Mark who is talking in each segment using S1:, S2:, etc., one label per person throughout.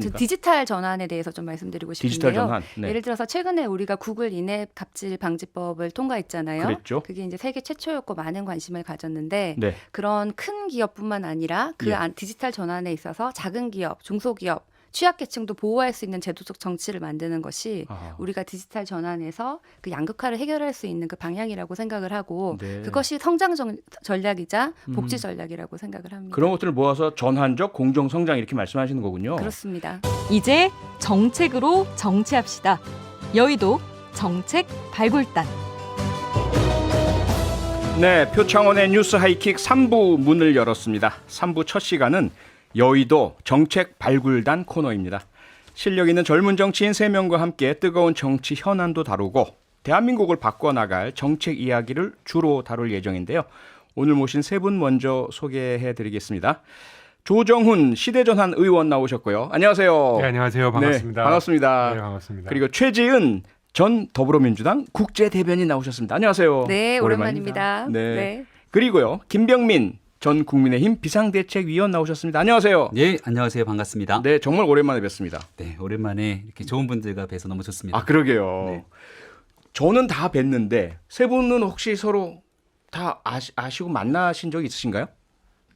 S1: 해보니까.
S2: 디지털 전환에 대해서 좀 말씀드리고 싶은데요.
S1: 디지털 전환. 네.
S2: 예를 들어서 최근에 우리가 구글 인앱 갑질 방지법을 통과했잖아요.
S1: 그랬죠.
S2: 그게 이제 세계 최초였고 많은 관심을 가졌는데
S1: 네.
S2: 그런 큰 기업뿐만 아니라 그
S1: 예.
S2: 디지털 전환에 있어서 작은 기업, 중소기업, 취약계층도 보호할 수 있는 제도적 정치를 만드는 것이
S1: 아하.
S2: 우리가 디지털 전환에서 그 양극화를 해결할 수 있는 그 방향이라고 생각을 하고
S1: 네.
S2: 그것이 성장 전략이자 복지 전략이라고 생각을 합니다.
S1: 그런 것들을 모아서 전환적 공정 성장 이렇게 말씀하시는 거군요.
S2: 그렇습니다.
S3: 이제 정책으로 정치합시다. 여의도 정책 발굴단.
S1: 네, 표창원의 뉴스 하이킥 3부 문을 열었습니다. 3부 첫 시간은 여의도 정책 발굴단 코너입니다. 실력 있는 젊은 정치인 3명과 함께 뜨거운 정치 현안도 다루고 대한민국을 바꿔나갈 정책 이야기를 주로 다룰 예정인데요. 오늘 모신 3분 먼저 소개해드리겠습니다. 조정훈 시대전환 의원 나오셨고요. 안녕하세요.
S4: 네, 안녕하세요. 반갑습니다.
S1: 네, 반갑습니다.
S4: 네, 반갑습니다.
S1: 그리고 최지은 전 더불어민주당 국제대변인 나오셨습니다. 안녕하세요.
S2: 네, 오랜만입니다.
S1: 네. 그리고요, 김병민 전 국민의힘 비상대책위원 나오셨습니다. 안녕하세요.
S5: 네, 안녕하세요. 반갑습니다.
S1: 네, 정말 오랜만에 뵙습니다.
S5: 네, 오랜만에 이렇게 좋은 분들과 뵈서 너무 좋습니다.
S1: 아, 그러게요.
S5: 네.
S1: 저는 다 뵀는데 3분은 혹시 서로 다 아시고 만나신 적 있으신가요?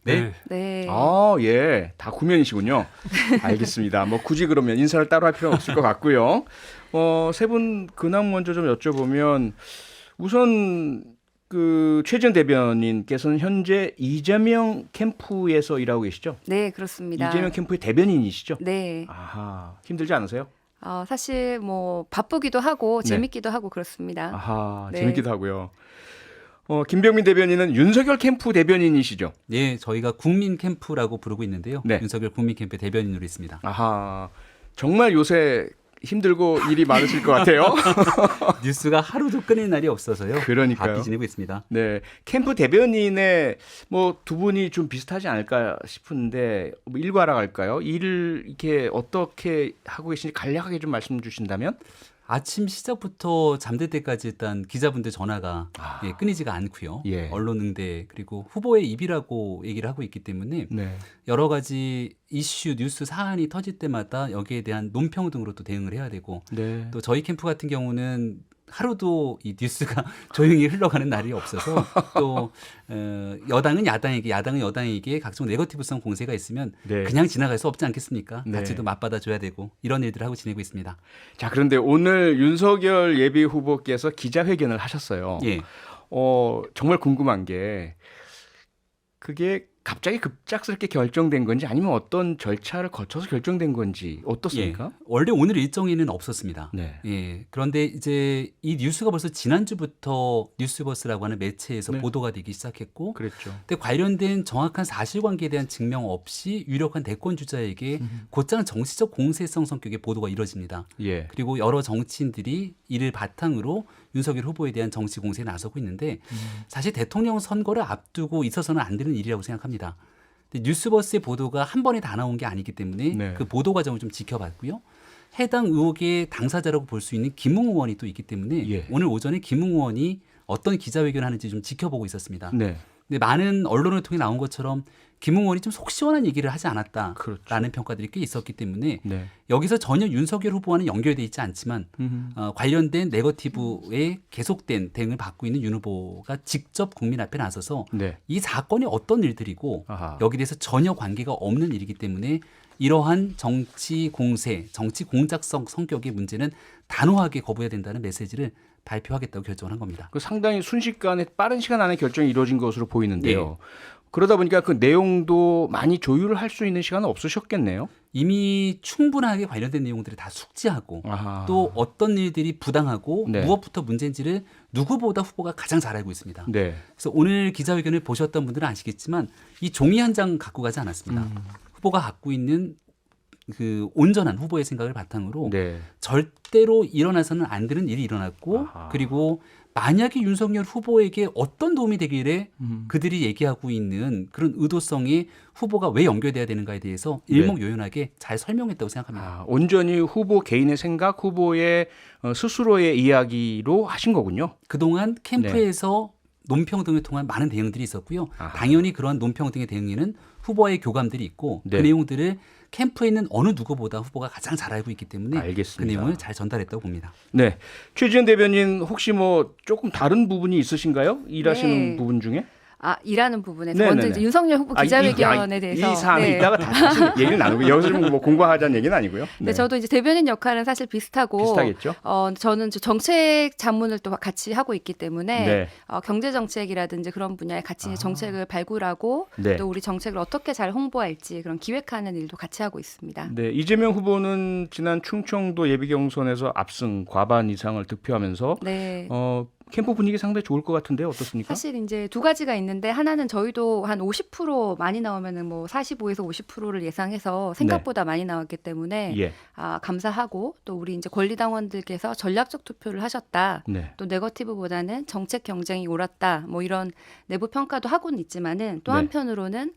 S5: 네.
S2: 네.
S1: 아, 예. 다 구면이시군요. 알겠습니다. 뭐 굳이 그러면 인사를 따로 할 필요는 없을 것 같고요. 3분 근황 먼저 좀 여쭤보면 우선 그 최지은 대변인께서는 현재 이재명 캠프에서 일하고 계시죠?
S2: 네, 그렇습니다.
S1: 이재명 캠프의 대변인이시죠?
S2: 네.
S1: 아하, 힘들지 않으세요?
S2: 사실 뭐 바쁘기도 하고
S1: 네.
S2: 재밌기도 하고 그렇습니다.
S1: 아하,
S2: 네.
S1: 재밌기도 하고요. 김병민 대변인은 윤석열 캠프 대변인이시죠?
S5: 네, 저희가 국민 캠프라고 부르고 있는데요.
S1: 네.
S5: 윤석열 국민 캠프 대변인으로 있습니다.
S1: 아하, 정말 요새 힘들고 일이 많으실 것 같아요.
S5: 뉴스가 하루도 끊일 날이 없어서요.
S1: 그러니까요.
S5: 바삐 지내고 있습니다.
S1: 네, 캠프 대변인의 뭐 두 분이 좀 비슷하지 않을까 싶은데 뭐 일과라 할까요? 일을 이렇게 어떻게 하고 계신지 간략하게 좀 말씀 주신다면?
S5: 아침 시작부터 잠들 때까지 일단 기자분들 전화가 끊이지가 않고요.
S1: 예.
S5: 언론 응대 그리고 후보의 입이라고 얘기를 하고 있기 때문에
S1: 네.
S5: 여러 가지 이슈 뉴스 사안이 터질 때마다 여기에 대한 논평 등으로 또 대응을 해야 되고
S1: 네.
S5: 또 저희 캠프 같은 경우는 하루도 이 뉴스가 조용히 흘러가는 날이 없어서 또 여당은 야당에게 야당은 여당에게 각종 네거티브성 공세가 있으면
S1: 네.
S5: 그냥 지나갈 수 없지 않겠습니까?
S1: 네.
S5: 같이 또 맞받아줘야 되고 이런 일들을 하고 지내고 있습니다.
S1: 자, 그런데 오늘 윤석열 예비 후보께서 기자회견을 하셨어요.
S5: 예.
S1: 정말 궁금한 게 그게 갑자기 급작스럽게 결정된 건지 아니면 어떤 절차를 거쳐서 결정된 건지 어떻습니까?
S5: 예. 원래 오늘 일정에는 없었습니다.
S1: 네.
S5: 예. 그런데 이제 이 뉴스가 벌써 지난주부터 뉴스버스라고 하는 매체에서
S1: 네.
S5: 보도가 되기 시작했고
S1: 그랬죠.
S5: 근데 관련된 정확한 사실관계에 대한 증명 없이 유력한 대권 주자에게 곧장 정치적 공세성 성격의 보도가 이뤄집니다.
S1: 예.
S5: 그리고 여러 정치인들이 이를 바탕으로 윤석열 후보에 대한 정치 공세에 나서고 있는데 사실 대통령 선거를 앞두고 있어서는 안 되는 일이라고 생각합니다. 근데 뉴스버스의 보도가 한 번에 다 나온 게 아니기 때문에
S1: 네.
S5: 그 보도 과정을 좀 지켜봤고요. 해당 의혹의 당사자라고 볼 수 있는 김웅 의원이 또 있기 때문에
S1: 예.
S5: 오늘 오전에 김웅 의원이 어떤 기자회견을 하는지 좀 지켜보고 있었습니다.
S1: 네.
S5: 근데 많은 언론을 통해 나온 것처럼 김웅 의원이 좀 속 시원한 얘기를 하지 않았다라는
S1: 그렇죠.
S5: 평가들이 꽤 있었기 때문에
S1: 네.
S5: 여기서 전혀 윤석열 후보와는 연결돼 있지 않지만 관련된 네거티브에 계속된 대응을 받고 있는 윤 후보가 직접 국민 앞에 나서서
S1: 네.
S5: 이 사건이 어떤 일들이고
S1: 아하.
S5: 여기에 대해서 전혀 관계가 없는 일이기 때문에 이러한 정치 공세, 정치 공작성 성격의 문제는 단호하게 거부해야 된다는 메시지를 발표하겠다고 결정을 한 겁니다.
S1: 그 상당히 순식간에 빠른 시간 안에 결정이 이루어진 것으로 보이는데요.
S5: 예.
S1: 그러다 보니까 그 내용도 많이 조율을 할 수 있는 시간은 없으셨겠네요.
S5: 이미 충분하게 관련된 내용들을 다 숙지하고
S1: 아하.
S5: 또 어떤 일들이 부당하고
S1: 네.
S5: 무엇부터 문제인지를 누구보다 후보가 가장 잘 알고 있습니다.
S1: 네.
S5: 그래서 오늘 기자회견을 보셨던 분들은 아시겠지만 이 종이 한 장 갖고 가지 않았습니다. 후보가 갖고 있는 그 온전한 후보의 생각을 바탕으로
S1: 네.
S5: 절대로 일어나서는 안 되는 일이 일어났고
S1: 아하.
S5: 그리고 만약에 윤석열 후보에게 어떤 도움이 되기를 그들이 얘기하고 있는 그런 의도성이 후보가 왜 연결돼야 되는가에 대해서 일목요연하게 잘 설명했다고 생각합니다.
S1: 온전히 후보 개인의 생각, 후보의 스스로의 이야기로 하신 거군요.
S5: 그동안 캠프에서 논평 등을 통한 많은 대응들이 있었고요.
S1: 아하.
S5: 당연히 그러한 논평 등의 대응에는 후보와의 교감들이 있고
S1: 네.
S5: 그 내용들을 캠프에 있는 어느 누구보다 후보가 가장 잘 알고 있기 때문에
S1: 알겠습니다.
S5: 그 내용을 잘 전달했다고 봅니다.
S1: 네, 최지은 대변인 혹시 뭐 조금 다른 부분이 있으신가요? 일하시는
S2: 네.
S1: 부분 중에?
S2: 일하는 부분에서
S1: 네네네.
S2: 먼저 이제 윤석열 후보 기자회견에 대해서
S1: 이 사안은 이따가 다시 얘기를 나누고 여기서 뭐 공부하자는 얘기는 아니고요.
S2: 네, 저도 이제 대변인 역할은 사실 비슷하고
S1: 비슷하겠죠.
S2: 저는 정책 자문을 또 같이 하고 있기 때문에
S1: 네.
S2: 경제 정책이라든지 그런 분야에 같이 정책을 발굴하고
S1: 네.
S2: 또 우리 정책을 어떻게 잘 홍보할지 그런 기획하는 일도 같이 하고 있습니다.
S1: 네, 이재명 후보는 지난 충청도 예비 경선에서 압승 과반 이상을 득표하면서
S2: 네.
S1: 캠프 분위기 상당히 좋을 것 같은데요. 어떻습니까?
S2: 사실 이제 두 가지가 있는데 하나는 저희도 한 50% 많이 나오면은 뭐 45에서 50%를 예상해서 생각보다 많이 나왔기 때문에
S1: 예.
S2: 감사하고 또 우리 이제 권리당원들께서 전략적 투표를 하셨다.
S1: 네.
S2: 또 네거티브보다는 정책 경쟁이 옳았다. 뭐 이런 내부 평가도 하고는 있지만은 또
S1: 네.
S2: 한편으로는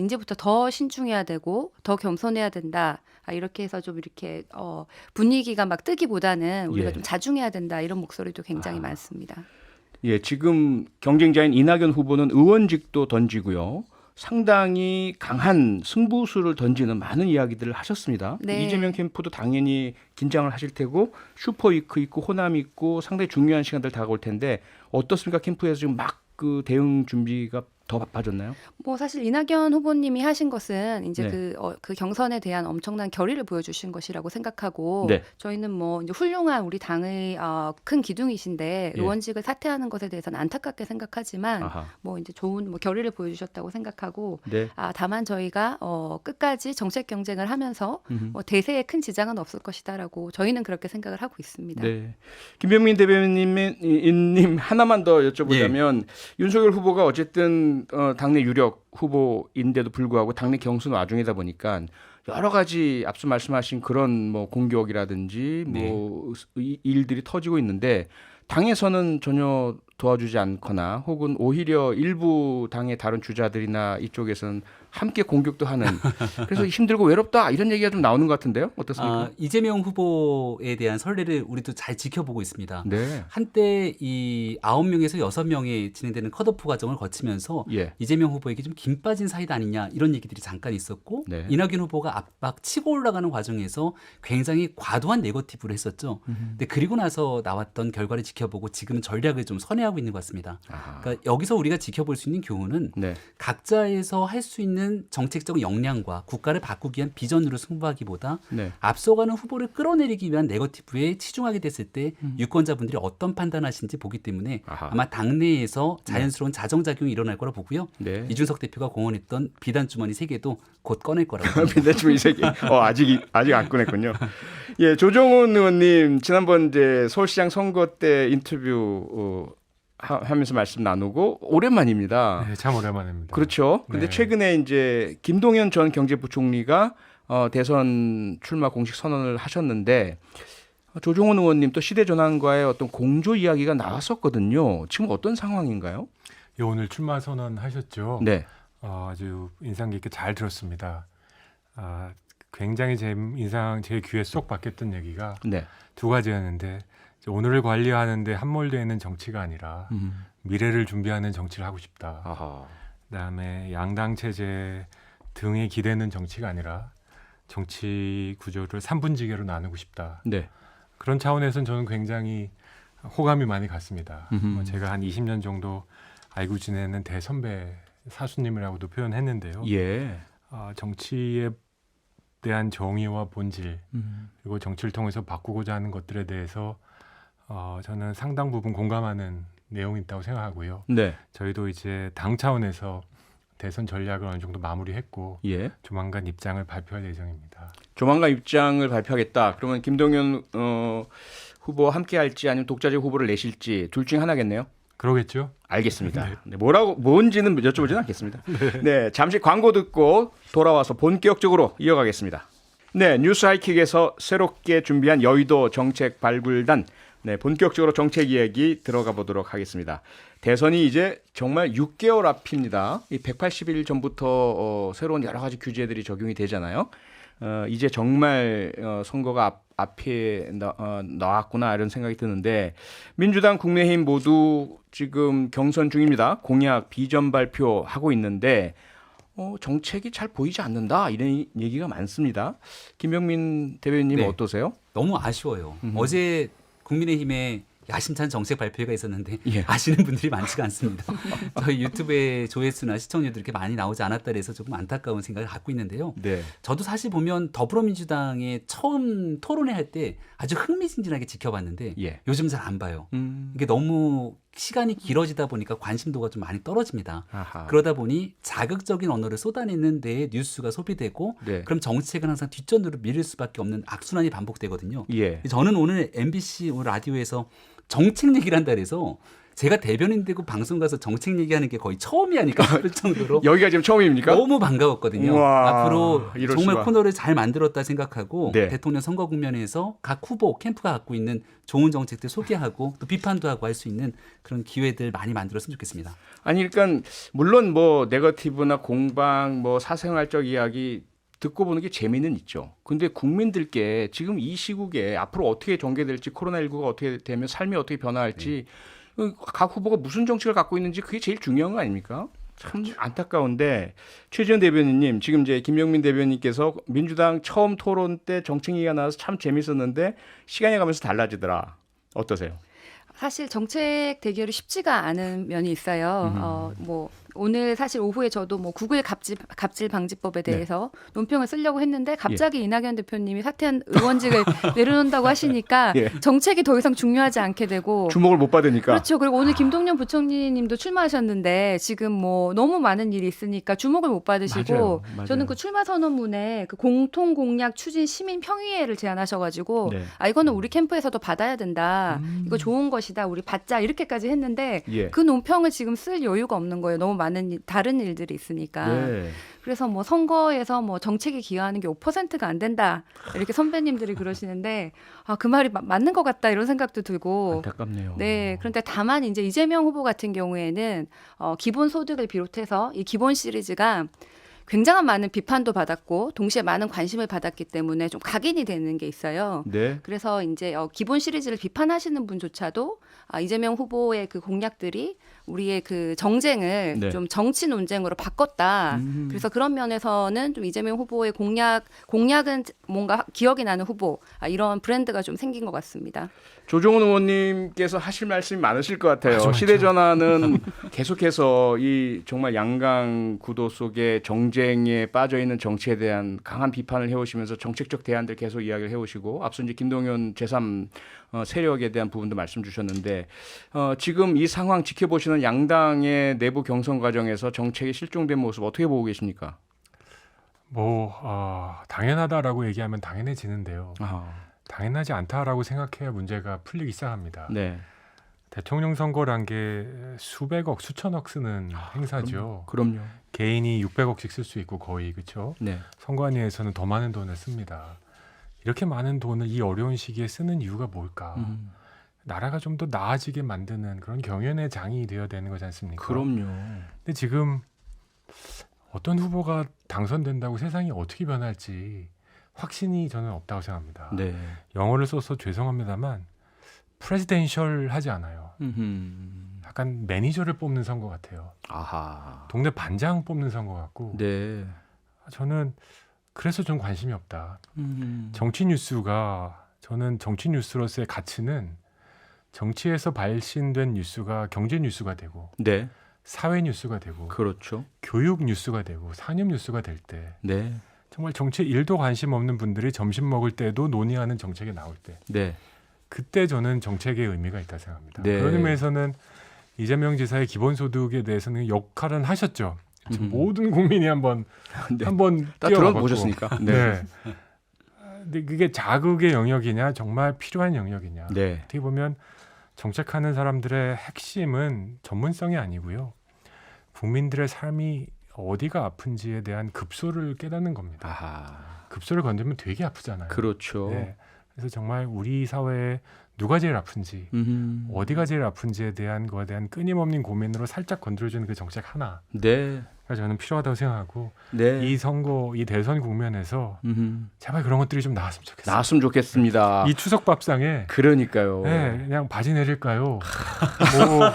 S2: 이제부터 더 신중해야 되고 더 겸손해야 된다. 이렇게 해서 좀 이렇게 분위기가 막 뜨기보다는 우리가
S1: 예.
S2: 좀 자중해야 된다. 이런 목소리도 굉장히 많습니다.
S1: 예, 지금 경쟁자인 이낙연 후보는 의원직도 던지고요. 상당히 강한 승부수를 던지는 많은 이야기들을 하셨습니다.
S2: 네.
S1: 이재명 캠프도 당연히 긴장을 하실 테고 슈퍼위크 있고 호남 있고 상당히 중요한 시간들 다가올 텐데 어떻습니까? 캠프에서 지금 막 그 대응 준비가 더 바빠졌나요?
S2: 뭐 사실 이낙연 후보님이 하신 것은 이제
S1: 네.
S2: 그 경선에 대한 엄청난 결의를 보여주신 것이라고 생각하고
S1: 네.
S2: 저희는 뭐 이제 훌륭한 우리 당의 큰 기둥이신데
S1: 예.
S2: 의원직을 사퇴하는 것에 대해서는 안타깝게 생각하지만
S1: 아하.
S2: 뭐 이제 좋은 뭐 결의를 보여주셨다고 생각하고
S1: 네.
S2: 다만 저희가 끝까지 정책 경쟁을 하면서
S1: 음흠.
S2: 뭐 대세에 큰 지장은 없을 것이다라고 저희는 그렇게 생각을 하고 있습니다.
S1: 네. 김병민 대변인님 하나만 더 여쭤보자면 윤석열 후보가 어쨌든 당내 유력 후보인데도 불구하고 당내 경선 와중이다 보니까 여러 가지 앞서 말씀하신 그런 뭐 공격이라든지 뭐 일들이 터지고 있는데 당에서는 전혀 도와주지 않거나 혹은 오히려 일부 당의 다른 주자들이나 이쪽에서는 함께 공격도 하는 그래서 힘들고 외롭다 이런 얘기가 좀 나오는 것 같은데요. 어떻습니까?
S5: 이재명 후보에 대한 선례를 우리도 잘 지켜보고 있습니다.
S1: 네.
S5: 한때 이 9명에서 6명에 진행되는 컷오프 과정을 거치면서
S1: 예.
S5: 이재명 후보에게 좀 김 빠진 사이다 아니냐 이런 얘기들이 잠깐 있었고
S1: 네.
S5: 이낙연 후보가 압박 치고 올라가는 과정에서 굉장히 과도한 네거티브를 했었죠. 근데 그리고 나서 나왔던 결과를 지켜보고 지금 전략을 좀 선회하고 있는 것 같습니다.
S1: 아하.
S5: 그러니까 여기서 우리가 지켜볼 수 있는 교훈은
S1: 네.
S5: 각자에서 할 수 있는 정책적 역량과 국가를 바꾸기 위한 비전으로 승부하기보다
S1: 네.
S5: 앞서가는 후보를 끌어내리기 위한 네거티브에 치중하게 됐을 때 유권자분들이 어떤 판단하시는지 보기 때문에
S1: 아하.
S5: 아마 당내에서 자연스러운 자정작용이 일어날 거라 보고요.
S1: 네.
S5: 이준석 대표가 공언했던 비단 주머니 3개도 곧 꺼낼 거라고 봅니다.
S1: 빈대충 이 새끼. 아직 안 꺼냈군요. 예, 조정훈 의원님 지난번 이제 서울시장 선거 때 인터뷰 하면서 말씀 나누고 오랜만입니다.
S4: 네, 참 오랜만입니다.
S1: 그렇죠. 근데
S4: 네.
S1: 최근에 이제 김동연 전 경제부총리가 대선 출마 공식 선언을 하셨는데 조정훈 의원님 또 시대전환과의 어떤 공조 이야기가 나왔었거든요. 지금 어떤 상황인가요?
S4: 예, 오늘 출마 선언하셨죠.
S1: 네.
S4: 아주 인상 깊게 잘 들었습니다. 굉장히 제 귀에 쏙 박혔던 얘기가
S1: 네.
S4: 두 가지였는데 오늘을 관리하는데 함몰되어 있는 정치가 아니라 미래를 준비하는 정치를 하고 싶다.
S1: 아하.
S4: 그다음에 양당 체제 등에 기대는 정치가 아니라 정치 구조를 3분지계로 나누고 싶다.
S1: 네.
S4: 그런 차원에서는 저는 굉장히 호감이 많이 갔습니다.
S1: 음흠.
S4: 제가 한 20년 정도 알고 지내는 대선배 사수님이라고도 표현했는데요.
S1: 예.
S4: 정치에 대한 정의와 본질 그리고 정치를 통해서 바꾸고자 하는 것들에 대해서 저는 상당 부분 공감하는 내용이 있다고 생각하고요.
S1: 네.
S4: 저희도 이제 당 차원에서 대선 전략을 어느 정도 마무리했고
S1: 예.
S4: 조만간 입장을 발표할 예정입니다.
S1: 조만간 입장을 발표하겠다. 그러면 김동연 후보와 함께할지 아니면 독자적 후보를 내실지 둘 중 하나겠네요.
S4: 그러겠죠?
S1: 알겠습니다. 네, 뭔지는 여쭤보지는 않겠습니다. 네, 잠시 광고 듣고 돌아와서 본격적으로 이어가겠습니다. 네, 뉴스 하이킥에서 새롭게 준비한 여의도 정책 발굴단. 네, 본격적으로 정책 이야기 들어가 보도록 하겠습니다. 대선이 이제 정말 6개월 앞입니다. 이 180일 전부터 새로운 여러 가지 규제들이 적용이 되잖아요. 이제 정말 선거가 앞에 나왔구나 이런 생각이 드는데 민주당 국민의힘 모두 지금 경선 중입니다. 공약 비전 발표하고 있는데 정책이 잘 보이지 않는다 이런 얘기가 많습니다. 김병민 대변인님
S5: 네.
S1: 어떠세요?
S5: 너무 아쉬워요. 어제 국민의힘의 야심찬 정책 발표회가 있었는데
S1: 예.
S5: 아시는 분들이 많지가 않습니다. 저희 유튜브에 조회수나 시청률도 이렇게 많이 나오지 않았다 그래서 조금 안타까운 생각을 갖고 있는데요.
S1: 네.
S5: 저도 사실 보면 더불어민주당의 처음 토론회 할 때 아주 흥미진진하게 지켜봤는데
S1: 예.
S5: 요즘 잘 안 봐요. 이게 너무 시간이 길어지다 보니까 관심도가 좀 많이 떨어집니다.
S1: 아하.
S5: 그러다 보니 자극적인 언어를 쏟아내는 데에 뉴스가 소비되고
S1: 네.
S5: 그럼 정책은 항상 뒷전으로 밀릴 수밖에 없는 악순환이 반복되거든요.
S1: 예.
S5: 저는 오늘 MBC 오늘 라디오에서 정책 얘기를 한다 그래서 제가 대변인 되고 방송 가서 정책 얘기하는 게 거의 처음이 아닐까 싶을 정도로
S1: 여기가 지금 처음입니까?
S5: 너무 반가웠거든요.
S1: 우와,
S5: 앞으로
S1: 이럴
S5: 정말
S1: 수가.
S5: 코너를 잘 만들었다 생각하고
S1: 네.
S5: 대통령 선거 국면에서 각 후보 캠프가 갖고 있는 좋은 정책들 소개하고 또 비판도 하고 할 수 있는 그런 기회들 많이 만들었으면 좋겠습니다.
S1: 아니 그러니까 물론 뭐 네거티브나 공방 뭐 사생활적 이야기 듣고 보는 게 재미는 있죠. 근데 국민들께 지금 이 시국에 앞으로 어떻게 전개될지 코로나19가 어떻게 되면 삶이 어떻게 변화할지 각 후보가 무슨 정책을 갖고 있는지 그게 제일 중요한 거 아닙니까? 참 안타까운데 최지원 대변인님 지금 이제 김병민 대변인께서 민주당 처음 토론 때 정책 얘기가 나와서 참 재밌었는데 시간이 가면서 달라지더라. 어떠세요?
S2: 사실 정책 대결이 쉽지가 않은 면이 있어요. 뭐 오늘 사실 오후에 저도 뭐 구글 갑질 방지법에 대해서 논평을 쓰려고 했는데 갑자기 이낙연 대표님이 사퇴한 의원직을 내려놓는다고 하시니까
S1: 예.
S2: 정책이 더 이상 중요하지 않게 되고
S1: 주목을 못 받으니까.
S2: 그렇죠. 그리고 오늘 김동연 부총리님도 출마하셨는데 지금 뭐 너무 많은 일이 있으니까 주목을 못 받으시고
S1: 맞아요.
S2: 저는 그 출마 선언문에 그 공통 공약 추진 시민 평의회를 제안하셔가지고
S1: 네.
S2: 아 이거는 우리 캠프에서도 받아야 된다. 이거 좋은 것이다. 우리 받자 이렇게까지 했는데
S1: 예.
S2: 그 논평을 지금 쓸 여유가 없는 거예요. 너무 많은 다른 일들이 있으니까.
S1: 네.
S2: 그래서 뭐 선거에서 뭐 정책에 기여하는 게 5%가 안 된다. 이렇게 선배님들이 그러시는데 아, 그 말이 맞는 것 같다 이런 생각도 들고.
S1: 안타깝네요.
S2: 네. 그런데 다만 이제 이재명 후보 같은 경우에는 기본소득을 비롯해서 이 기본 시리즈가 굉장한 많은 비판도 받았고 동시에 많은 관심을 받았기 때문에 좀 각인이 되는 게 있어요.
S1: 네.
S2: 그래서 이제 기본 시리즈를 비판하시는 분조차도 이재명 후보의 그 공약들이 우리의 그 정쟁을
S1: 네.
S2: 좀 정치 논쟁으로 바꿨다. 그래서 그런 면에서는 좀 이재명 후보의 공약은 뭔가 기억이 나는 후보 이런 브랜드가 좀 생긴 것 같습니다.
S1: 조종훈 의원님께서 하실 말씀이 많으실 것 같아요.
S4: 맞죠.
S1: 시대전환은 계속해서 이 정말 양강 구도 속에 정쟁에 빠져 있는 정치에 대한 강한 비판을 해오시면서 정책적 대안들 계속 이야기를 해오시고 앞서 이제 김동연 제3 세력에 대한 부분도 말씀 주셨는데 지금 이 상황 지켜보시는 양당의 내부 경선 과정에서 정책이 실종된 모습 어떻게 보고 계십니까?
S4: 당연하다라고 얘기하면 당연해지는데요.
S1: 아,
S4: 당연하지 않다라고 생각해야 문제가 풀리기 시작합니다.
S1: 네.
S4: 대통령 선거란 게 수백억, 수천억 쓰는 행사죠.
S1: 그럼요.
S4: 개인이 600억씩 쓸 수 있고 거의 그렇죠.
S1: 네.
S4: 선관위에서는 더 많은 돈을 씁니다. 이렇게 많은 돈을 이 어려운 시기에 쓰는 이유가 뭘까? 나라가 좀 더 나아지게 만드는 그런 경연의 장이 되어야 되는 거지 않습니까?
S1: 그럼요.
S4: 근데 지금 어떤 후보가 당선된다고 세상이 어떻게 변할지 확신이 저는 없다고 생각합니다.
S1: 네.
S4: 영어를 써서 죄송합니다만 프레지덴셜 하지 않아요. 약간 매니저를 뽑는 선거 같아요.
S1: 아하.
S4: 동네 반장 뽑는 선거 같고
S1: 네.
S4: 저는 그래서 좀 관심이 없다. 정치 뉴스가 저는 정치 뉴스로서의 가치는 정치에서 발신된 뉴스가 경제 뉴스가 되고
S1: 네.
S4: 사회 뉴스가 되고
S1: 그렇죠.
S4: 교육 뉴스가 되고 상업 뉴스가 될 때
S1: 네.
S4: 정말 정치에 1도 관심 없는 분들이 점심 먹을 때도 논의하는 정책이 나올 때
S1: 네.
S4: 그때 저는 정책의 의미가 있다 생각합니다.
S1: 네.
S4: 그런 의미에서는 이재명 지사의 기본소득에 대해서는 역할은 하셨죠. 모든 국민이 한번
S1: 네.
S4: 한번
S1: 다
S4: 뛰어가봤고.
S1: 들어보셨으니까.
S4: 네. 근데 그게 자극의 영역이냐 정말 필요한 영역이냐.
S1: 네.
S4: 어떻게 보면 정책하는 사람들의 핵심은 전문성이 아니고요. 국민들의 삶이 어디가 아픈지에 대한 급소를 깨닫는 겁니다.
S1: 아하.
S4: 급소를 건드리면 되게 아프잖아요.
S1: 그렇죠.
S4: 네. 그래서 정말 우리 사회에 누가 제일 아픈지, 어디가 제일 아픈지에 대한 거에 대한 끊임없는 고민으로 살짝 건드려주는 그 정책 하나가
S1: 네.
S4: 저는 필요하다고 생각하고
S1: 네.
S4: 이 선거, 이 대선 국면에서 제발 그런 것들이 좀 나왔으면 좋겠어요.
S1: 나왔으면 좋겠습니다.
S4: 이 추석 밥상에
S1: 그러니까요.
S4: 네, 그냥 바지 내릴까요? 뭐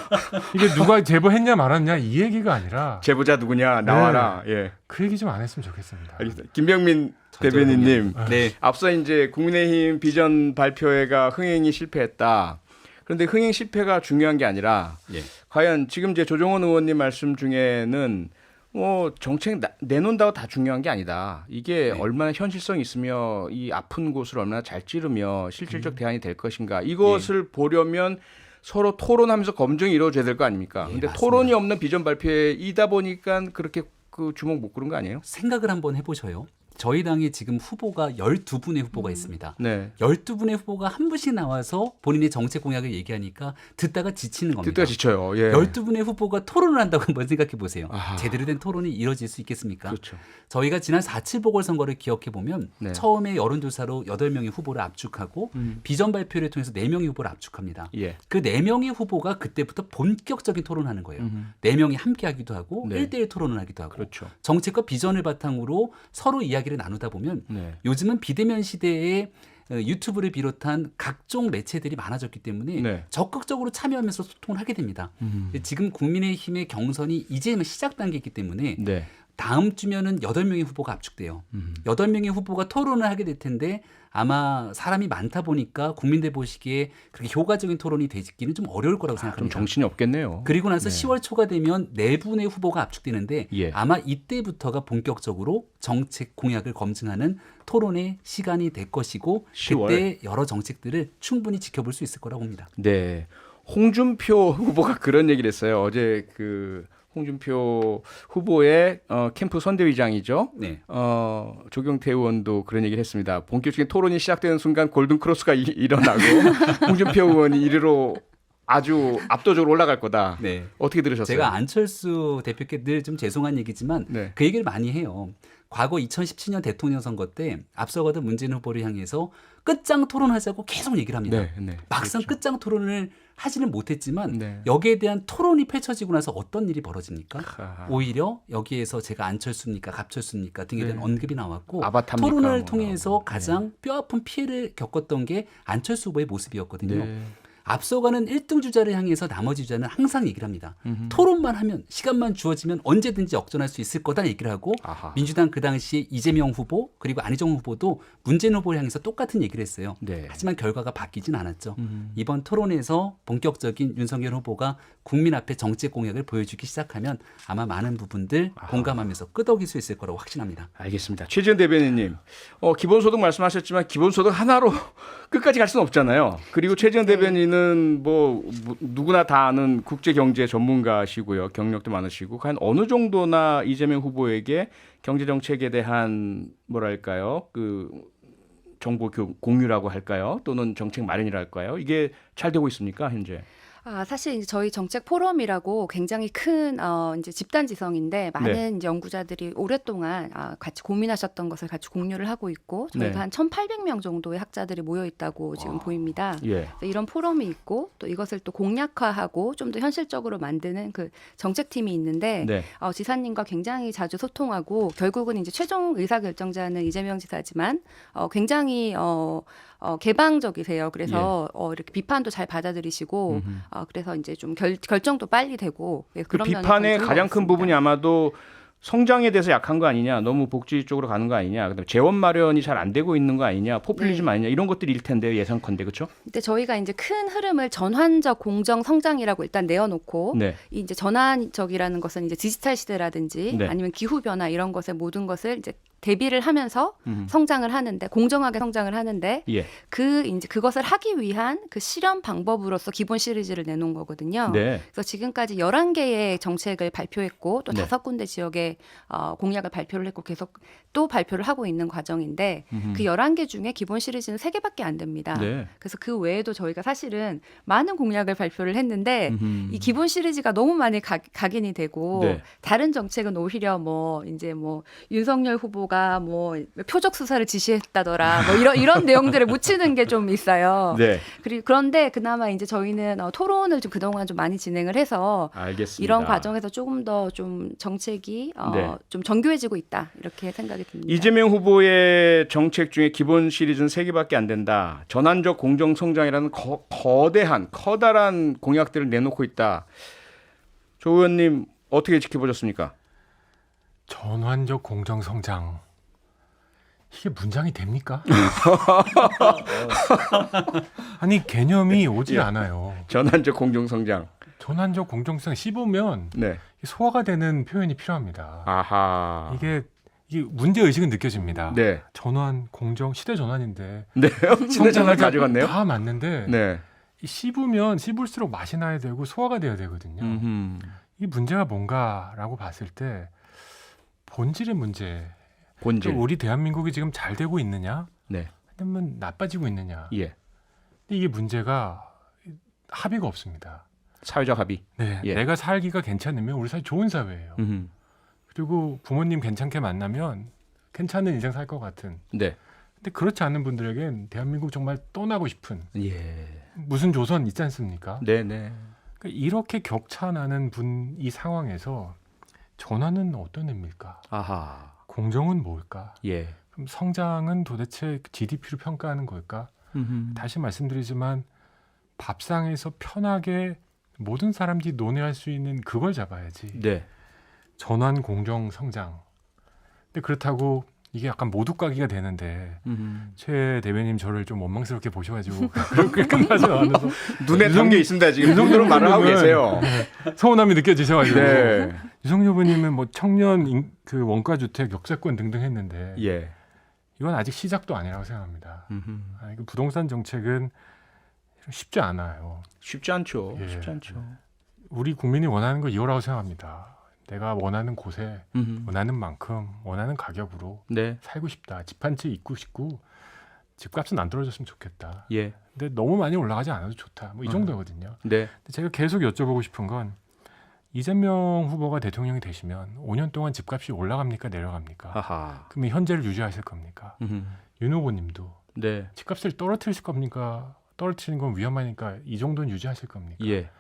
S4: 이게 누가 제보했냐 말았냐 이 얘기가 아니라
S1: 제보자 누구냐 나와라. 예.
S4: 그 얘기 좀 안 했으면 좋겠습니다.
S1: 알겠습니다. 김병민 대변인님,
S4: 네.
S1: 앞서 이제 국민의힘 비전 발표회가 흥행이 실패했다. 그런데 흥행 실패가 중요한 게 아니라
S5: 예.
S1: 과연 지금 이제 조정원 의원님 말씀 중에는 뭐 정책 내놓는다고 다 중요한 게 아니다. 이게
S5: 네.
S1: 얼마나 현실성이 있으며 이 아픈 곳을 얼마나 잘 찌르며 실질적 대안이 될 것인가. 이것을 보려면 서로 토론하면서 검증이 이루어져야 될 거 아닙니까?
S5: 예,
S1: 근데
S5: 맞습니다.
S1: 토론이 없는 비전 발표회이다 보니까 그렇게 그 주목 못 꾸는 거 아니에요?
S5: 생각을 한번 해보셔요. 저희 당에 지금 후보가 12분의 후보가 있습니다.
S1: 네.
S5: 12분의 후보가 한 분씩 나와서 본인의 정책 공약을 얘기하니까 듣다가 지치는 겁니다.
S1: 듣다가 지쳐요. 예.
S5: 12분의 후보가 토론을 한다고 한번 생각해 보세요.
S1: 아하.
S5: 제대로 된 토론이 이루어질 수 있겠습니까?
S1: 그렇죠.
S5: 저희가 지난 4.7 보궐선거를 기억해 보면
S1: 네.
S5: 처음에 여론조사로 8명의 후보를 압축하고 비전 발표를 통해서 4명의 후보를 압축합니다.
S1: 예.
S5: 그 4명의 후보가 그때부터 본격적인 토론하는 거예요. 4명이 함께 하기도 하고
S1: 네.
S5: 1대1 토론을 하기도 하고
S1: 그렇죠.
S5: 정책과 비전을 바탕으로 서로 이야기를 나누다 보면
S1: 네.
S5: 요즘은 비대면 시대에 유튜브를 비롯한 각종 매체들이 많아졌기 때문에
S1: 네.
S5: 적극적으로 참여하면서 소통을 하게 됩니다. 지금 국민의힘의 경선이 이제 시작 단계이기 때문에
S1: 네.
S5: 다음 주면은 8명의 후보가 압축돼요. 8명의 후보가 토론을 하게 될 텐데 아마 사람이 많다 보니까 국민들 보시기에 그렇게 효과적인 토론이 되기는 좀 어려울 거라고
S1: 좀
S5: 생각합니다.
S1: 정신이 없겠네요.
S5: 그리고 나서
S1: 네.
S5: 10월 초가 되면 4분의 후보가 압축되는데
S1: 예.
S5: 아마 이때부터가 본격적으로 정책 공약을 검증하는 토론의 시간이 될 것이고
S1: 10월.
S5: 그때 여러 정책들을 충분히 지켜볼 수 있을 거라고 봅니다.
S1: 네. 홍준표 후보가 그런 얘기를 했어요. 어제 그 홍준표 후보의 캠프 선대위장이죠.
S5: 네.
S1: 조경태 의원도 그런 얘기를 했습니다. 본격적인 토론이 시작되는 순간 골든 크로스가 일어나고 홍준표 의원이 이리로 아주 압도적으로 올라갈 거다.
S5: 네.
S1: 어떻게 들으셨어요?
S5: 제가 안철수 대표께 늘 좀 죄송한 얘기지만
S1: 네.
S5: 그 얘기를 많이 해요. 과거 2017년 대통령 선거 때 앞서가던 문재인 후보를 향해서 끝장 토론하자고 계속 얘기를 합니다.
S1: 네, 네.
S5: 막상
S1: 그렇죠.
S5: 끝장 토론을 하지는 못했지만
S1: 네.
S5: 여기에 대한 토론이 펼쳐지고 나서 어떤 일이 벌어집니까?
S1: 아하.
S5: 오히려 여기에서 제가 안철수입니까 갑철수입니까 등에 대한
S1: 네.
S5: 언급이 나왔고
S1: 아바타입니까?
S5: 토론을
S1: 뭐
S5: 통해서
S1: 나오고.
S5: 가장 뼈아픈 피해를 겪었던 게 안철수 후보의 모습이었거든요.
S1: 네.
S5: 앞서가는 1등 주자를 향해서 나머지 주자는 항상 얘기를 합니다. 토론만 하면 시간만 주어지면 언제든지 역전할 수 있을 거다 얘기를 하고
S1: 아하.
S5: 민주당 그 당시에 이재명 후보 그리고 안희정 후보도 문재인 후보를 향해서 똑같은 얘기를 했어요.
S1: 네.
S5: 하지만 결과가 바뀌진 않았죠. 이번 토론에서 본격적인 윤석열 후보가 국민 앞에 정책 공약을 보여주기 시작하면 아마 많은 부분들 공감하면서 끄덕일 수 있을 거라고 확신합니다.
S1: 알겠습니다. 최지은 대변인님, 기본소득 말씀하셨지만 기본소득 하나로 끝까지 갈 수는 없잖아요. 그리고 최지은 대변인은 뭐 누구나 다 아는 국제경제 전문가시고요. 경력도 많으시고 과연 어느 정도나 이재명 후보에게 경제정책에 대한 뭐랄까요? 그 정보 공유라고 할까요? 또는 정책 마련이라 할까요? 이게 잘 되고 있습니까, 현재?
S2: 사실 이제 저희 정책 포럼이라고 굉장히 큰 이제 집단 지성인데 많은 이제 연구자들이 오랫동안 같이 고민하셨던 것을 같이 공유를 하고 있고 저희가
S1: 네.
S2: 한 1,800명 정도의 학자들이 모여 있다고 지금 보입니다.
S1: 예.
S2: 그래서 이런 포럼이 있고 또 이것을 또 공략화하고 좀 더 현실적으로 만드는 그 정책팀이 있는데
S1: 네.
S2: 지사님과 굉장히 자주 소통하고 결국은 이제 최종 의사결정자는 이재명 지사지만 굉장히 개방적이세요. 그래서 이렇게 비판도 잘 받아들이시고 그래서 이제 좀 결정도 빨리 되고
S1: 그
S2: 그런 면은
S1: 비판의
S2: 좋은 것
S1: 가장 큰
S2: 같습니다.
S1: 부분이 아마도 성장에 대해서 약한 거 아니냐, 너무 복지 쪽으로 가는 거 아니냐, 그다음에 재원 마련이 잘 안 되고 있는 거 아니냐, 포퓰리즘 아니냐 이런 것들일 텐데요, 예상컨대 그렇죠?
S2: 근데 저희가 이제 큰 흐름을 전환적 공정 성장이라고 일단 내어놓고
S1: 네.
S2: 이제 전환적이라는 것은 이제 디지털 시대라든지
S1: 네.
S2: 아니면 기후 변화 이런 것에 모든 것을 이제 대비를 하면서 성장을 하는데 공정하게 성장을 하는데
S1: 예.
S2: 이제 그것을 하기 위한 그 실현 방법으로서 기본 시리즈를 내놓은 거거든요.
S1: 네.
S2: 그래서 지금까지 11개의 정책을 발표했고 또
S1: 네.
S2: 5군데 지역의 공약을 발표를 했고 계속 또 발표를 하고 있는 과정인데 그 11개 중에 기본 시리즈는 3개밖에 안 됩니다.
S1: 네.
S2: 그래서 그 외에도 저희가 사실은 많은 공약을 발표를 했는데 이 기본 시리즈가 너무 많이 각인이 되고
S1: 네.
S2: 다른 정책은 오히려 뭐 이제 뭐 윤석열 후보가 후보가 뭐 표적 수사를 지시했다더라 뭐 이런 내용들을 묻히는 게 좀 있어요.
S1: 네,
S2: 그런데 그나마 이제 저희는 토론을 좀 그동안 좀 많이 진행을 해서
S1: 알겠습니다.
S2: 이런 과정에서 조금 더 좀 정책이
S1: 네.
S2: 좀 정교해지고 있다 이렇게 생각이 듭니다.
S1: 이재명 후보의 정책 중에 기본 시리즈는 3개밖에 안 된다. 전환적 공정 성장이라는 커다란 공약들을 내놓고 있다. 조 의원님 어떻게 지켜보셨습니까?
S4: 전환적 공정 성장. 이게 문장이 됩니까? 아니 개념이 오질
S1: 예.
S4: 않아요.
S1: 전환적 공정 성장.
S4: 전환적 공정성 씹으면
S1: 네.
S4: 소화가 되는 표현이 필요합니다.
S1: 아하.
S4: 이게 문제 의식은 느껴집니다.
S1: 네.
S4: 전환 공정 시대 전환인데
S1: 네. 신대장을 가져갔네요.
S4: 다 맞는데
S1: 네.
S4: 이 씹으면 씹을수록 맛이 나야 되고 소화가 돼야 되거든요.
S1: 음흠.
S4: 이 문제가 뭔가라고 봤을 때 본질의 문제.
S1: 본질.
S4: 우리 대한민국이 지금 잘 되고 있느냐?
S1: 네.
S4: 아니면 나빠지고 있느냐?
S1: 예.
S4: 근데 이게 문제가 합의가 없습니다.
S1: 사회적 합의.
S4: 네,
S1: 예.
S4: 내가 살기가 괜찮으면 우리 사회 좋은 사회예요.
S1: 음흠.
S4: 그리고 부모님 괜찮게 만나면 괜찮은 인생 살 것 같은.
S1: 네.
S4: 근데 그렇지 않은 분들에겐 대한민국 정말 떠나고 싶은
S1: 예.
S4: 무슨 조선 있지 않습니까?
S1: 네, 네.
S4: 그러니까 이렇게 격차 나는 이 상황에서 전환은 어떤 의미일까?
S1: 아하.
S4: 공정은 뭘까?
S1: 예.
S4: 그럼 성장은 도대체 GDP로 평가하는 걸까?
S1: 음흠.
S4: 다시 말씀드리지만 밥상에서 편하게 모든 사람들이 논의할 수 있는 그걸 잡아야지.
S1: 네.
S4: 전환 공정 성장. 근데 그렇다고 이게 약간 모두가기가 되는데 최 대변인 저를 좀 원망스럽게 보셔가지고 그렇게 끝나지 않아서
S1: 눈에 담겨 있습니다. 지금 이 정도로 말을 하고 계세요.
S4: 서운함이 느껴지셔가지고
S1: 네.
S4: 유성유 후보님은 뭐 청년 그 원가 주택 역세권 등등 했는데
S1: 예.
S4: 이건 아직 시작도 아니라고 생각합니다. 그 부동산 정책은 쉽지 않아요.
S1: 쉽지 않죠.
S4: 예.
S1: 쉽지 않죠.
S4: 우리 국민이 원하는 거 이거라고 생각합니다. 내가 원하는 곳에 원하는 만큼 원하는 가격으로
S1: 네.
S4: 살고 싶다. 집 한 채 있고 싶고 집값은 안 떨어졌으면 좋겠다.
S1: 예.
S4: 근데 너무 많이 올라가지 않아도 좋다. 뭐 이
S1: 어.
S4: 정도거든요.
S1: 네.
S4: 근데 제가 계속 여쭤보고 싶은 건 이재명 후보가 대통령이 되시면 5년 동안 집값이 올라갑니까 내려갑니까?
S1: 하하.
S4: 그러면 현재를 유지하실 겁니까? 윤 후보님도
S1: 네.
S4: 집값을 떨어뜨리실 겁니까? 떨어뜨리는 건 위험하니까 이 정도는 유지하실 겁니까?
S1: 예.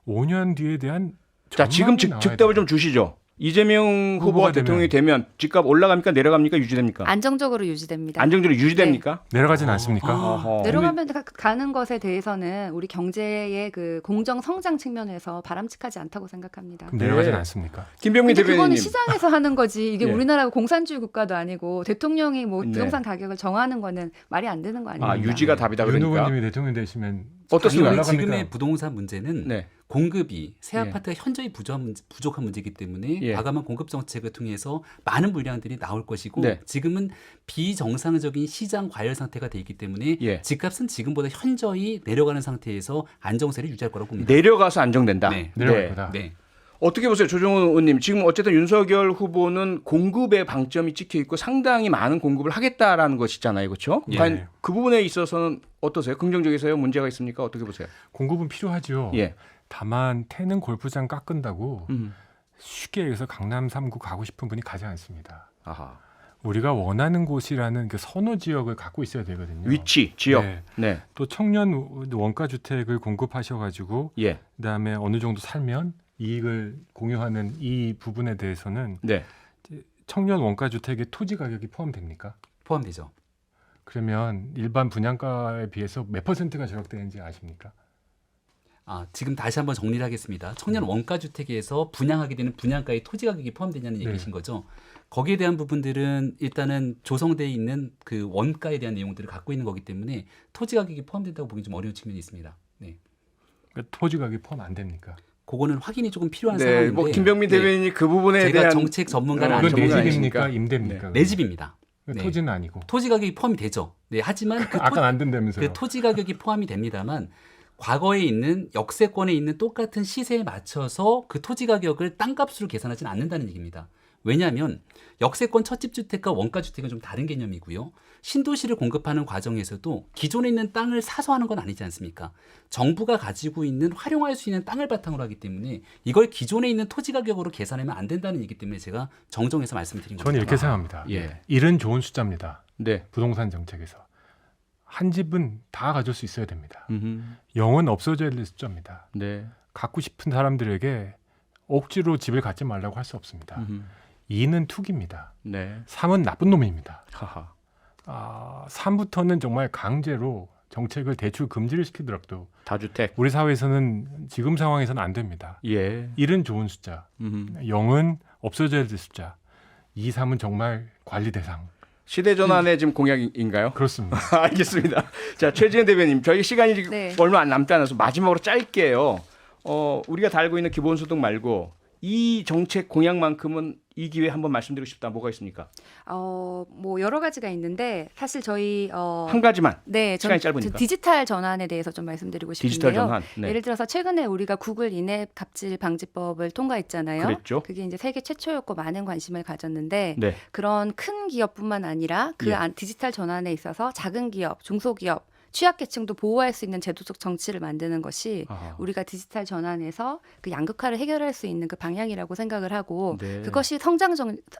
S4: 5년 뒤에 대한
S1: 자, 지금
S4: 전망이 나와야
S1: 즉답을
S4: 돼요.
S1: 좀 주시죠. 이재명 후보가 대통령이 되면 집값 올라갑니까 내려갑니까 유지됩니까?
S2: 안정적으로 유지됩니다.
S1: 안정적으로 유지됩니까?
S4: 내려가진 않습니까?
S1: 어허.
S2: 내려가면 가는 것에 대해서는 우리 경제의 그 공정 성장 측면에서 바람직하지 않다고 생각합니다.
S4: 그럼 내려가진
S1: 네.
S4: 않습니까?
S1: 김병민
S2: 근데 그거는
S1: 대변인님.
S2: 시장에서 하는 거지. 이게
S1: 예.
S2: 우리나라가 공산주의 국가도 아니고 대통령이 뭐
S1: 네.
S2: 부동산 가격을 정하는 거는 말이 안 되는 거 아닙니까?
S1: 아, 유지가 답이다
S4: 윤
S1: 그러니까.
S4: 후보님이 대통령 되시면
S1: 어떻습니까?
S5: 아니,
S4: 올라갑니까?
S5: 지금의 부동산 문제는
S1: 네.
S5: 공급이 새
S1: 예.
S5: 아파트가 현저히 부족한 문제이기 때문에
S1: 예.
S5: 과감한 공급 정책을 통해서 많은 물량들이 나올 것이고
S1: 네.
S5: 지금은 비정상적인 시장 과열 상태가 돼 있기 때문에
S1: 예.
S5: 집값은 지금보다 현저히 내려가는 상태에서 안정세를 유지할 거라고 봅니다.
S1: 내려가서 안정된다.
S5: 네.
S4: 내려갈 거다.
S5: 네.
S1: 어떻게 보세요, 조정훈 의원님? 지금 어쨌든 윤석열 후보는 공급에 방점이 찍혀 있고 상당히 많은 공급을 하겠다라는 것이잖아요, 그렇죠?
S5: 예.
S1: 과연 그 부분에 있어서는 어떠세요? 긍정적이세요? 문제가 있습니까? 어떻게 보세요?
S4: 공급은 필요하죠.
S1: 예.
S4: 다만 태릉 골프장 깎은다고 쉽게 얘기해서 강남 3구 가고 싶은 분이 가지 않습니다.
S1: 아하.
S4: 우리가 원하는 곳이라는 그 선호 지역을 갖고 있어야 되거든요.
S1: 위치, 지역.
S4: 네.
S1: 네.
S4: 또 청년 원가 주택을 공급하셔가지고
S1: 예.
S4: 그다음에 어느 정도 살면 이익을 공유하는 이 부분에 대해서는
S1: 네.
S4: 청년 원가 주택의 토지 가격이 포함됩니까?
S5: 포함되죠.
S4: 그러면 일반 분양가에 비해서 몇 퍼센트가 절약되는지 아십니까?
S5: 지금 다시 한번 정리를 하겠습니다. 청년 원가 주택에서 분양하게 되는 분양가의 토지 가격이 포함되냐는
S4: 네.
S5: 얘기신 거죠. 거기에 대한 부분들은 일단은 조성되어 있는 그 원가에 대한 내용들을 갖고 있는 거기 때문에 토지 가격이 포함된다고 보기 좀 어려운 측면이 있습니다. 네.
S4: 그러니까 토지 가격이 포함 안 됩니까?
S5: 그거는 확인이 조금 필요한
S1: 네.
S5: 상황인데
S1: 뭐 김병민 대변인이 그 부분에
S5: 제가
S1: 대한
S5: 정책 전문가는
S1: 그건
S4: 이건 내
S1: 전문가
S4: 집입니까?
S1: 아니십니까?
S4: 임대입니까?
S5: 내 집입니다.
S4: 그러니까
S5: 네.
S4: 토지는 아니고.
S5: 토지 가격이 포함이 되죠. 네, 하지만
S4: 아까 안 된다면서요.
S5: 그 토지 가격이 포함이 됩니다만 과거에 있는 역세권에 있는 똑같은 시세에 맞춰서 그 토지 가격을 땅값으로 계산하지는 않는다는 얘기입니다. 왜냐하면 역세권 첫집주택과 원가주택은 좀 다른 개념이고요. 신도시를 공급하는 과정에서도 기존에 있는 땅을 사서 하는 건 아니지 않습니까? 정부가 가지고 있는 활용할 수 있는 땅을 바탕으로 하기 때문에 이걸 기존에 있는 토지 가격으로 계산하면 안 된다는 얘기 때문에 제가 정정해서 말씀드린 겁니다.
S4: 저는 이렇게 생각합니다.
S1: 예.
S4: 1은 좋은 숫자입니다.
S1: 네.
S4: 부동산 정책에서. 한 집은 다 가질 수 있어야 됩니다.
S1: 음흠.
S4: 0은 없어져야 될 숫자입니다.
S1: 네.
S4: 갖고 싶은 사람들에게 억지로 집을 갖지 말라고 할 수 없습니다.
S1: 음흠.
S4: 2는 투기입니다.
S1: 네.
S4: 3은 나쁜 놈입니다.
S1: 하하.
S4: 3부터는 정말 강제로 정책을 대출 금지를 시키더라도
S1: 다주택.
S4: 우리 사회에서는 지금 상황에서는 안 됩니다.
S1: 예.
S4: 1은 좋은 숫자,
S1: 음흠.
S4: 0은 없어져야 될 숫자, 2, 3은 정말 관리 대상.
S1: 시대전환의 지금 공약인가요?
S4: 그렇습니다.
S1: 알겠습니다. 자, 최지은 대변인, 저희 시간이 지금
S2: 네.
S1: 얼마 안 남지 않아서 마지막으로 짧게요. 우리가 달고 있는 기본소득 말고 이 정책 공약만큼은 이 기회에 한번 말씀드리고 싶다. 뭐가 있습니까?
S2: 뭐 여러 가지가 있는데 사실 저희
S1: 한 가지만.
S2: 네,
S1: 시간이
S2: 전
S1: 짧으니까.
S2: 디지털 전환에 대해서 좀 말씀드리고 싶은데요.
S1: 디지털 전환. 네.
S2: 예를 들어서 최근에 우리가 구글 인앱 갑질 방지법을 통과했잖아요.
S1: 그랬죠.
S2: 그게 이제 세계 최초였고 많은 관심을 가졌는데
S1: 네.
S2: 그런 큰 기업뿐만 아니라 그
S1: 예.
S2: 디지털 전환에 있어서 작은 기업, 중소기업, 취약계층도 보호할 수 있는 제도적 정치를 만드는 것이
S1: 아하.
S2: 우리가 디지털 전환에서 그 양극화를 해결할 수 있는 그 방향이라고 생각을 하고
S1: 네.
S2: 그것이 성장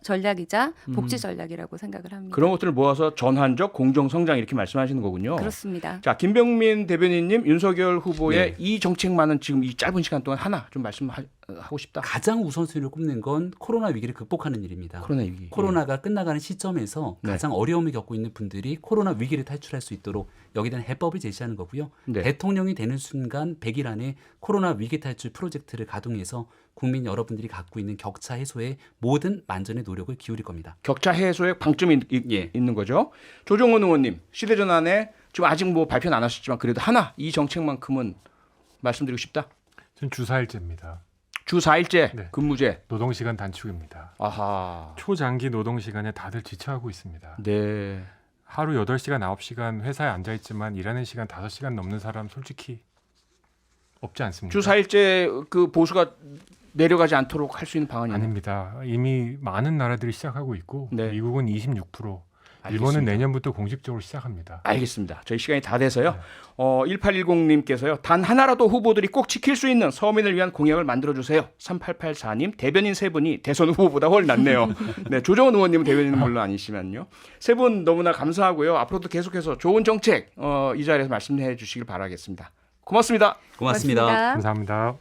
S2: 전략이자 복지 전략이라고 생각을 합니다.
S1: 그런 것들을 모아서 전환적 공정 성장 이렇게 말씀하시는 거군요.
S2: 그렇습니다.
S1: 자, 김병민 대변인님, 윤석열 후보의
S5: 네.
S1: 이 정책만은 지금 이 짧은 시간 동안 하나 좀 말씀하고 싶다.
S5: 가장 우선순위를 꼽는 건 코로나 위기를 극복하는 일입니다.
S1: 코로나 위기.
S5: 코로나가 끝나가는 시점에서
S1: 네.
S5: 가장 어려움을 겪고 있는 분들이 코로나 위기를 탈출할 수 있도록 여기에 대한 해법을 제시하는 거고요.
S1: 네.
S5: 대통령이 되는 순간 100일 안에 코로나 위기 탈출 프로젝트를 가동해서 국민 여러분들이 갖고 있는 격차 해소에 모든 만전의 노력을 기울일 겁니다.
S1: 격차 해소에 방점이
S5: 예.
S1: 있는 거죠. 조정원 의원님, 시대전환에 지금 아직 뭐 발표는 안 하셨지만 그래도 하나 이 정책만큼은 말씀드리고 싶다.
S4: 전 주 4일제입니다.
S1: 주 4일제
S4: 네.
S1: 근무제.
S4: 노동시간 단축입니다.
S1: 아하.
S4: 초장기 노동시간에 다들 지쳐하고 있습니다.
S1: 네.
S4: 하루 8시간, 9시간 회사에 앉아있지만 일하는 시간 5시간 넘는 사람 솔직히 없지 않습니까?
S1: 주 4일제 그 보수가 내려가지 않도록 할 수 있는 방안이
S4: 아닙니다. 이미 많은 나라들이 시작하고 있고
S1: 네.
S4: 미국은 26%,
S1: 알겠습니다.
S4: 일본은 내년부터 공식적으로 시작합니다.
S1: 알겠습니다. 저희 시간이 다 돼서요.
S4: 네.
S1: 1810님께서요. 단 하나라도 후보들이 꼭 지킬 수 있는 서민을 위한 공약을 만들어주세요. 3884님, 대변인 세 분이 대선 후보보다 훨 낫네요. 네, 조정원 의원님은 대변인은 물론 아니시면요. 세 분 너무나 감사하고요. 앞으로도 계속해서 좋은 정책 이 자리에서 말씀해 주시길 바라겠습니다. 고맙습니다.
S5: 고맙습니다.
S4: 감사합니다.